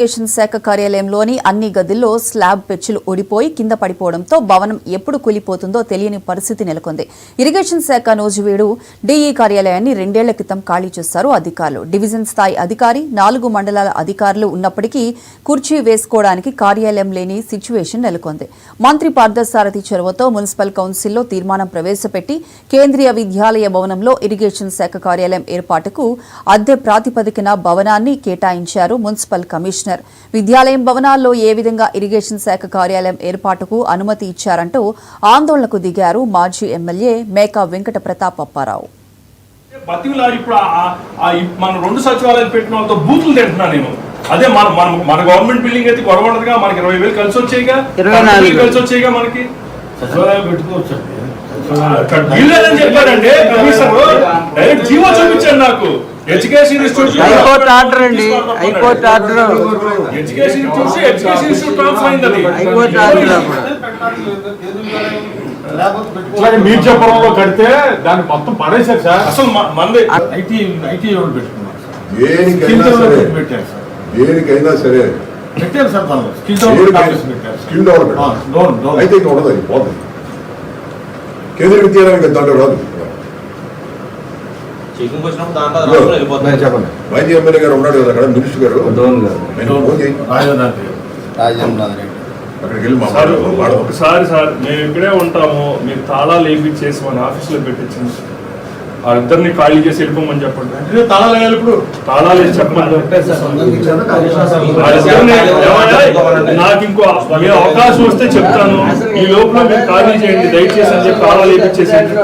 Irrigation శాఖ కార్యాలయంలోని అన్ని గదుల్లో స్లాబ్ పెచ్చులు ఊడిపోయి కింద పడిపోవడంతో భవనం ఎప్పుడు కూలిపోతుందో తెలియని పరిస్థితి నెలకొంది. ఇరిగేషన్ శాఖ నూజివీడు డీఈ కార్యాలయాన్ని 2 ఏళ్ల క్రితం ఖాళీ చేశారు అధికారులు. డివిజన్ స్థాయి అధికారి 4 మండలాల అధికారులు ఉన్నప్పటికీ కుర్చీ వేసుకోవడానికి కార్యాలయం లేని సిచ్యువేషన్ నెలకొంది. మంత్రి పార్థసారథి చొరవతో మున్సిపల్ కౌన్సిల్లో తీర్మానం ప్రవేశపెట్టి కేంద్రీయ విద్యాలయ భవనంలో ఇరిగేషన్ శాఖ కార్యాలయం ఏర్పాటుకు అద్దె ప్రాతిపదికన భవనాన్ని కేటాయించారు మున్సిపల్ కమిషనర్. విద్యాలయం భవనాల్లో ఏ విధంగా ఇరిగేషన్ శాఖ కార్యాలయం ఏర్పాటుకు అనుమతి ఇచ్చారంటూ ఆందోళనకు దిగారు మాజీ ఎమ్మెల్యే మేకా వెంకట ప్రతాప్ అప్పారావు. మన 2 సచివాలయాలు పెట్టిన వాళ్ళతో బూతులు తింటున్నా నేను. అదే మన గవర్నమెంట్ బిల్డింగ్ అయితే గొడవ ఉండదుగా, మనకి 20,000 కలిసి వచ్చాయిగా, 24,000 కలిసి వచ్చాయిగా, మనకి సచివాలయం పెట్టుకోవచ్చు చెప్పారండి కమిషనర్. డైరెక్ట్ జీవో చూపించాడు నాకు. ఎడ్యుకేషన్ ఇన్స్టిట్యూట్ హైకోర్టు ఆర్డర్ అండి, high court order. Education institute transfer అయింది. హైకోర్టు ఆర్డర్ మీర్జాపురంలో కడితే దాన్ని మొత్తం పడేశారు సార్. అసలు మంది ఐటీ పెట్టుకున్నారు. దేనికైనా సరే పెట్టారు సార్. స్కిల్ డెవలప్మెంట్ అయితే ఇంకా ఉండదు, అది పోతుంది. కేంద్రీయ విద్యాలయానికి దాంట్లో రాదు. మాజీ ఎమ్మెల్యే గారు ఉన్నాడు కదా అక్కడ, మినిస్టర్ గారు అక్కడికి వెళ్ళి ఒకసారి సార్ మేము ఇక్కడే ఉంటాము, మీరు తాళాలు వేయించేసి మన ఆఫీసులో పెట్టించండి. ఆ ఇద్దరిని ఖాళీ చేసి వెళ్ళిపోమని చెప్పండి. తాళాలు వేయాలి. ఇప్పుడు తాళాలు వేసి చెప్పండి. నాకు ఇంకో అవకాశం వస్తే చెప్తాను. ఈ లోపల మీరు ఖాళీ చేయండి దయచేసి అని చెప్పి తాళాలు వేయించేసేయండి.